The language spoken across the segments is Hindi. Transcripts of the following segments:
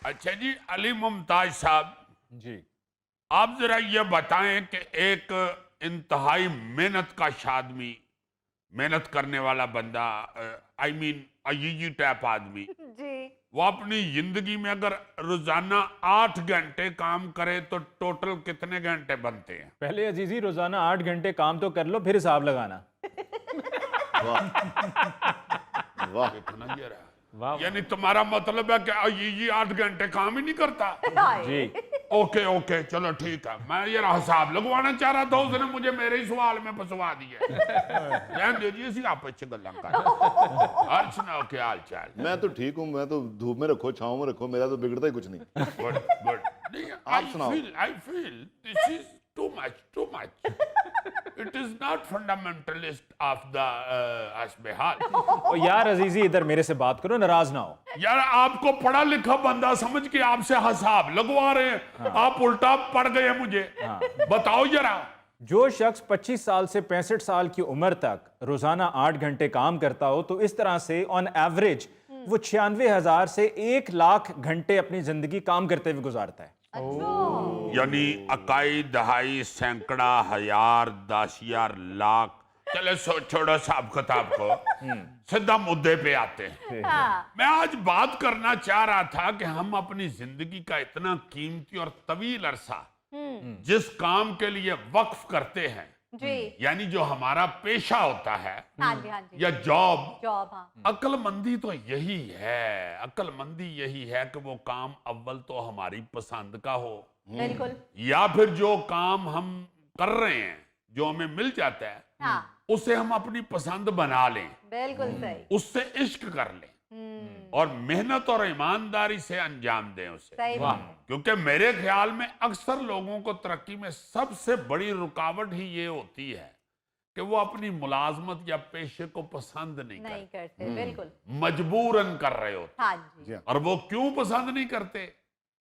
अच्छा जी, अली मुमताज साहब, जी। आप जरा ये बताएं कि एक इंतहाई मेहनत का आदमी, मेहनत करने वाला बंदा, आई मीन अय्यूजी टाइप आदमी, जी। वो अपनी जिंदगी में अगर रोजाना 8 घंटे काम करे तो टोटल कितने घंटे बनते हैं? पहले अजीजी रोजाना 8 घंटे काम तो कर लो, फिर हिसाब लगाना। वाह वाह। कितना ये रहा? वाह। यानी तुम्हारा मतलब है कि अय्यूजी 8 घंटे काम ही नहीं करता? जी। ओके ओके, चलो ठीक है। मैं ये हिसाब लगवाना चाह रहा था, उसने मुझे मेरे ही सवाल में फंसवा दिया। ध्यान दीजिए, इसी आपस में गल्ला कर। हाल सुनाओ, क्या हाल चाल? मैं तो ठीक हूँ, मैं तो धूप में रखो छाँव में रखो, मेरा तो बिगड़ता ही कुछ नहीं। Good good. नहीं, आप सुनाओ। I feel this is too much. It is not fundamentalist of the असबेहाल। और यार अजीजी इधर मेरे से बात करो, नाराज ना हो। यार, आपको पढ़ा लिखा बंदा समझ के आपसे हिसाब लगवा रहे हैं, हाँ। आप उल्टा पड़ गए मुझे। हाँ। बताओ जरा। जो शख्स 25 साल से 65 साल की उम्र तक रोजाना 8 घंटे काम करता हो, तो इस तरह से ऑन एवरेज वो 96,000 से 1 लाख घंटे अपनी जिंदगी काम करते हुए गुजारता है। यानी इकाई, दहाई, सैकड़ा, हजार, 10,000, लाख। चले छोड़ो हिसाब किताब को, सीधा मुद्दे पे आते हैं। हाँ। मैं आज बात करना चाह रहा था कि हम अपनी जिंदगी का इतना कीमती और तवील अरसा जिस काम के लिए वक्फ करते हैं, जी। यानी जो हमारा पेशा होता है हाँ जी, हाँ जी। या जॉब, जॉब, हाँ। अक्लमंदी तो यही है, अक्लमंदी यही है कि वो काम अव्वल तो हमारी पसंद का हो, बिल्कुल। या फिर जो काम हम कर रहे हैं, जो हमें मिल जाता है, हाँ, उसे हम अपनी पसंद बना लें, बिल्कुल सही। उससे इश्क कर लें और मेहनत और ईमानदारी से अंजाम दें उसे। सही बात है। क्योंकि मेरे ख्याल में अक्सर लोगों को तरक्की में सबसे बड़ी रुकावट ही ये होती है कि वो अपनी मुलाजमत या पेशे को पसंद नहीं नहीं करते, करते, बिल्कुल। मजबूरन कर रहे होते। हाँ जी। और वो क्यों पसंद नहीं करते?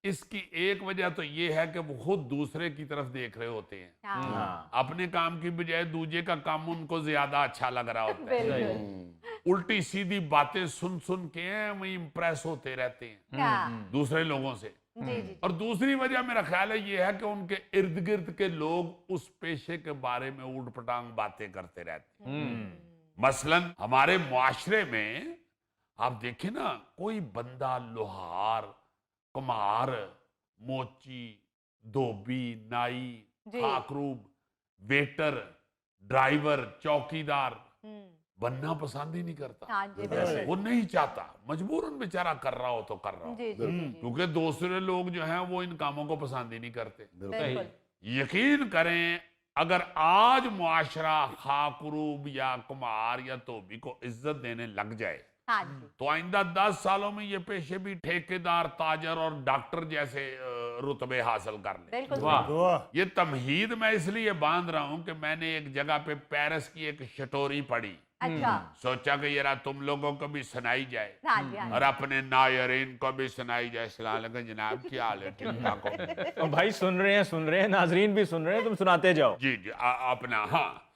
इसकी एक वजह तो ये है कि वो खुद दूसरे की तरफ देख रहे होते हैं, हाँ, अपने काम की बजाय दूसरे का काम उनको ज्यादा अच्छा लग रहा होता है। बिल्कुल। उल्टी सीधी बातें सुन सुन के वही इंप्रेस होते रहते हैं हाँ, दूसरे लोगों से। जी जी। और दूसरी वजह मेरा ख्याल है ये है कि उनके इर्द गिर्द के लोग उस पेशे के बारे में ऊट-पटांग बातें करते रहते हैं। मसलन हमारे मुआशरे में आप देखें ना, कोई बंदा लोहार, कुम्हार, मोची, धोबी, नाई, जी। खाकरूब, वेटर, ड्राइवर, चौकीदार हम्म, बनना पसंद ही नहीं करता। हाँ जी, बिल्कुल। वो नहीं चाहता, मजबूरन बेचारा कर रहा हो तो कर रहा हो, जी जी जी। क्योंकि दूसरे लोग जो हैं वो इन कामों को पसंद ही नहीं करते। बिल्कुल। यकीन करें, अगर आज मुआशरा खाकरूब या कुम्हार या धोबी को इज्जत देने लग जाए, हाँ जी। तो आइंदा 10 सालों में ये पेशे भी ठेकेदार, ताजर और डॉक्टर जैसे रुतबे हासिल कर ले। बिल्कुल वाह। सही। ये तमहीद मैं इसलिए बांध रहा हूं कि मैंने एक जगह पे पेरिस की एक शटोरी पढ़ी, अच्छा। सोचा कि यार तुम लोगों को भी सुनाई जाए हाँ जी, हाँ और अपने नायरीन को भी सुनाई जाए। सलाम अलैकुम जनाब, क्या हाल है? ठीक ठाक हो? तो भाई सुन रहे हैं, नाजरीन भी सुन रहे हैं, तुम सुनाते जाओ। जी जी, अपना। हाँ,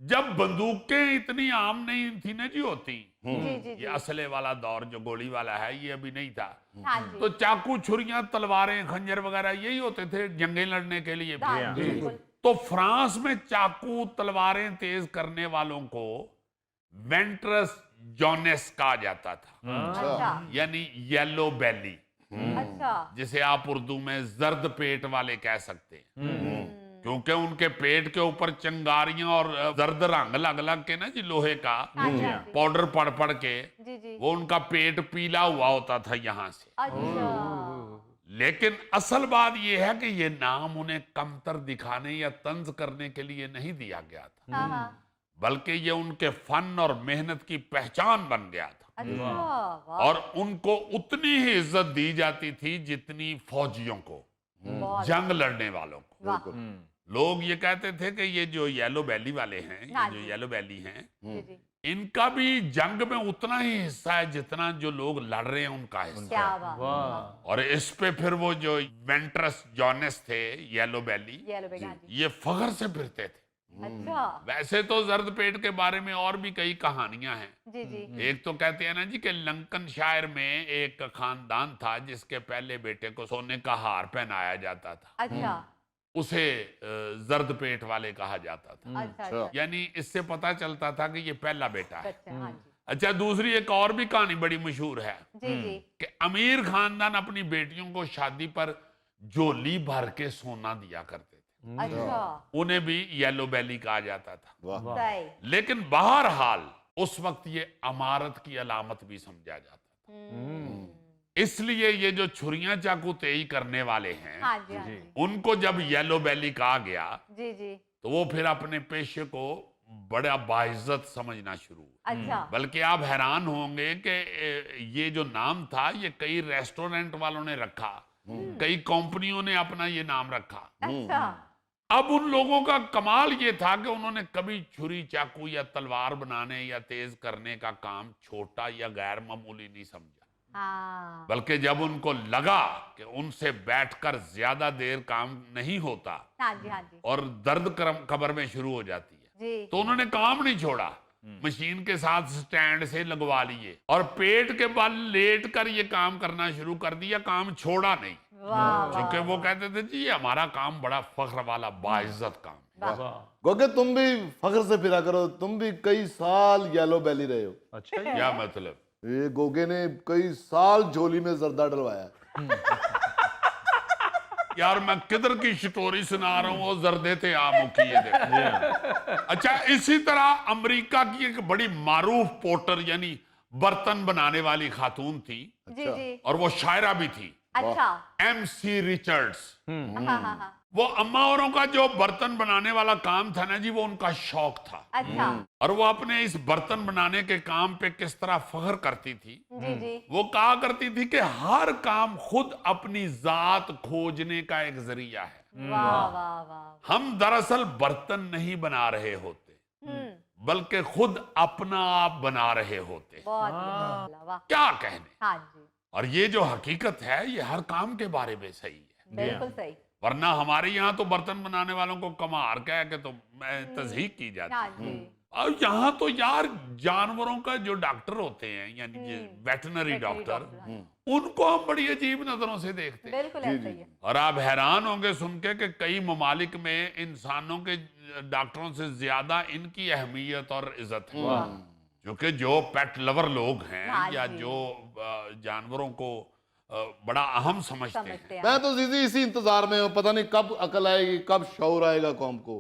जब बंदूकें इतनी आम नहीं थी ना जी होती, जी जी ये जी। असले वाला दौर जो गोली वाला है ये अभी नहीं था, हाँ जी। तो चाकू, छुरियां, तलवारें, खंजर वगैरह यही होते थे जंगें लड़ने के लिए। हाँ जी, बिल्कुल। तो फ्रांस में चाकू, तलवारें तेज करने वालों को वेंट्रस जॉनेस कहा जाता था, अच्छा। यानी येलो बेली, अच्छा। जिसे आप उर्दू में जर्द पेट वाले कह सकते हैं, क्योंकि उनके पेट के ऊपर चिंगारियां और जर्द रंग लग लग के ना जी, लोहे का हाँ जी, हाँ जी। पाउडर पड़ पड़ के जी जी। वो उनका पेट पीला हुआ होता था यहां से। अच्छा। लेकिन असल बात यह है कि ये नाम उन्हें कमतर दिखाने या तंज करने के लिए नहीं दिया गया था, हाँ हाँ। बल्कि ये उनके फन और मेहनत की पहचान बन गया था। अच्छा, वाह। और उनको उतनी ही इज्जत दी जाती थी जितनी फौजियों को, बहुत। जंग लड़ने वालों को। वाह। लोग ये कहते थे कि ये जो येलो बैली वाले हैं, हाँ ये जो जी। येलो बैली हैं, जी जी। इनका भी जंग में उतना ही हिस्सा है जितना जो लोग लड़ रहे हैं उनका हिस्सा। क्या बात। वाह। और इस पे फिर वो जो वेंट्रस जॉनेस थे, येलो बैली, येलो बैग, हाँ जी। ये फख्र से फिरते थे अच्छा। वैसे तो जर्द पेट के बारे में और भी कई कहानियां हैं। जी जी। एक तो कहते हैं ना जी कि लंकनशायर में एक खानदान था जिसके पहले बेटे को सोने का हार पहनाया जाता था। अच्छा उसे जर्द पेट वाले कहा जाता था। अच्छा अच्छा। यानी इससे पता चलता था कि ये पहला बेटा है। बच्चा, हाँ जी। अच्छा, दूसरी एक और भी कहानी बड़ी मशहूर है जी जी। कि अमीर खानदान अपनी बेटियों को शादी पर झोली भर के सोना दिया करते थे। अच्छा। उन्हें भी येलो बेली कहा जाता था। वाह। सही। लेकिन बहरहाल उस वक्त ये अमारत की अलामत भी समझा जाता था। इसलिए ये जो छुरियां चाकू तेई करने वाले हैं, हाँ जी हाँ जी। उनको जब येलो बेली कहा गया जी जी। तो वो फिर अपने पेशे को बड़ा बाइज्जत समझना शुरू हुआ। अच्छा। बल्कि आप हैरान होंगे कि ये जो नाम था ये कई रेस्टोरेंट वालों ने रखा, कई कंपनियों ने अपना ये नाम रखा। अच्छा। अब उन लोगों का कमाल ये था कि उन्होंने कभी छुरी चाकू या तलवार बनाने या तेज करने का काम छोटा या गैर मामूली नहीं समझा। हाँ। बल्कि जब उनको लगा कि उनसे बैठकर ज्यादा देर काम नहीं होता हाँ जी हाँ जी। और दर्द कमर में शुरू हो जाती है, जी। तो उन्होंने काम नहीं छोड़ा, मशीन के साथ स्टैंड से लगवा लिए और पेट के बल लेट कर ये काम करना शुरू कर दिया, काम छोड़ा नहीं। वाह क्योंकि वो कहते थे जी ये हमारा काम बड़ा फख्र वाला बाइज्जत काम है। गोगे तुम भी फख्र से फिरा करो, तुम भी कई साल येलो बेली रहे हो। अच्छा क्या मतलब? ये गोगे ने कई साल झोली में जर्दा डलवाया। यार मैं किधर की स्टोरी सुना रहा हूँ, वो जर्दे थे आमों की ये देखो। अच्छा, इसी तरह अमेरिका की एक बड़ी मारूफ पोर्टर यानी बर्तन बनाने वाली खातून थी जी जी। और वो शायरा भी थी, अच्छा। MC Richards. हाँ हाँ हाँ। वो अम्मा औरों का जो बर्तन बनाने वाला काम था ना जी, वो उनका शौक था। अच्छा। और वो अपने इस बर्तन बनाने के काम पे किस तरह फख्र करती थी। जी जी। वो कहा करती थी कि हर काम खुद अपनी जात खोजने का एक जरिया है। वाह वाह वाह। हम दरअसल बर्तन नहीं बना रहे होते, बल्कि खुद अपना आप बना रहे होते। बहुत बढ़िया, वाह। क्या कहने। हाँ जी। और ये जो हकीकत है ये हर काम के बारे में सही है। बिल्कुल सही। वरना हमारे यहाँ तो बर्तन बनाने वालों को कमार कह के तो मैं तजहीक की जाती हाँ है। जी। और यहाँ तो यार जानवरों का जो डॉक्टर होते हैं यानी वेटनरी डॉक्टर, उनको हम बड़ी अजीब नजरों से देखते हैं। बिल्कुल ऐसा ही है। और आप हैरान होंगे सुन के कि कई ममालिक में इंसानों के डॉक्टरों से ज्यादा इनकी अहमियत और इज्जत है। क्योंकि जो पेट लवर लोग हैं हाँ या जी। जो जानवरों को बड़ा अहम समझते हैं, समझते हैं। मैं तो जीजी इसी इंतजार में हूँ, पता नहीं कब अकल आएगी, कब शौर आएगा कौम को।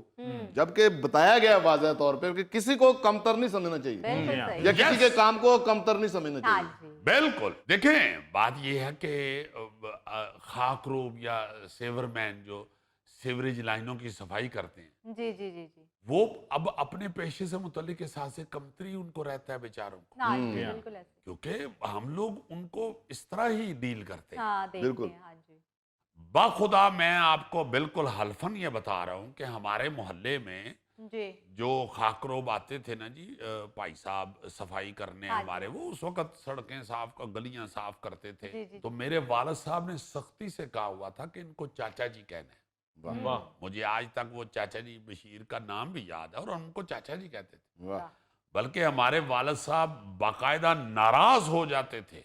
जबकि बताया गया वाज़ह तौर पे कि किसी को कमतर नहीं समझना चाहिए बिल्कुल सही। या किसी के काम को कमतर नहीं समझना हाँ चाहिए। जी। बिल्कुल। देखें, बात यह है कि खाकरूब या सेवरमैन जो सीवरेज लाइनों की सफाई करते हैं, जी जी जी जी। वो अब अपने पेशे से मुतल्लिक एहसास से कमतरी उनको रहता है बेचारों को। हाँ जी बिल्कुल ऐसे। क्योंकि हम लोग उनको इस तरह ही डील करते हैं। हाँ देखते बिल्कुल। हैं। हाँ जी। बाखुदा मैं आपको बिल्कुल हल्फन ये बता रहा हूँ कि हमारे मोहल्ले में जी। जो खाकरोब आते थे ना जी, भाई साहब सफाई करने हाँ जी। हमारे, वो उस वक्त सड़कें साफ गलियां साफ करते थे। जी, जी। तो मेरे वालिद साहब ने सख्ती से कहा हुआ था कि इनको चाचा जी कहना है। वाह। मुझे आज तक वो चाचा जी बशीर का नाम भी याद है और उनको चाचा जी कहते थे। वाह। बल्कि हमारे वालिद साहब बाकायदा नाराज हो जाते थे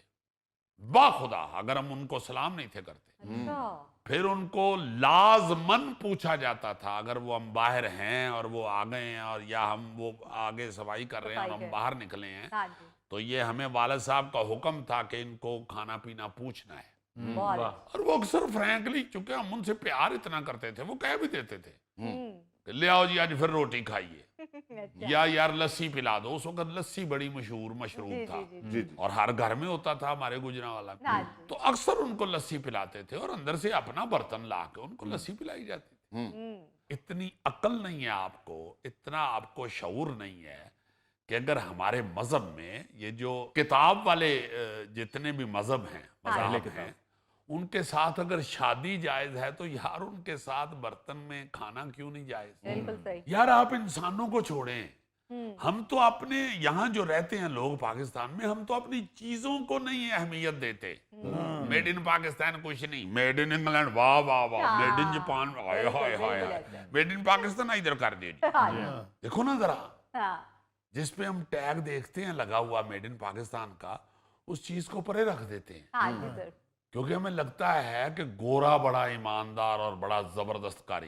बाखुदा अगर हम उनको सलाम नहीं थे करते। अच्छा। फिर उनको लाजमन पूछा जाता था, अगर वो हम बाहर हैं और वो आ गए हैं और या हम वो आगे सफाई कर रहे हैं और सफाई हम कर- बाहर निकले हैं, हाँ जी। तो ये हमें वालिद साहब का हुक्म था कि इनको खाना पीना पूछना है। बहुत और वो अक्सर फ्रैंकली, चूंकि हम उनसे प्यार इतना करते थे, वो कह भी देते थे हम्म। कि ले आओ जी आज फिर रोटी खाइए, अच्छा। या यार लस्सी पिला दो। उस वक्त लस्सी बड़ी मशहूर मशरूब जी था जी जी। जी जी। और हर घर में होता था हमारे गुजरांवाला में। हाँ जी। तो अक्सर उनको लस्सी पिलाते थे और अंदर से अपना बर्तन ला के उनको लस्सी पिलाई जाती थी। इतनी अक्ल नहीं है आपको, इतना आपको शऊर नहीं है कि अगर हमारे मजहब में ये जो किताब वाले जितने भी मजहब हैं, मज़ाहब हैं, उनके साथ अगर शादी जायज है तो यार उनके साथ बर्तन में खाना क्यों नहीं जायज? बिल्कुल सही। यार आप इंसानों को छोड़ें, हम तो अपने यहाँ जो रहते हैं लोग पाकिस्तान में, हम तो अपनी चीजों को नहीं अहमियत देते। मेड इन पाकिस्तान कुछ नहीं, मेड इन इंग्लैंड वाह वाह वाह, made in Japan hi hi hi hi, made in Pakistan इधर कर दिया जी। हाँ जी, देखो ना जरा, हाँ, जिस पे हम टैग देखते हैं लगा हुआ मेड इन पाकिस्तान का, उस चीज को परे रख देते हैं, हाँ जी सर। क्योंकि हमें लगता है कि गोरा बड़ा ईमानदार और बड़ा जबरदस्त कारीगर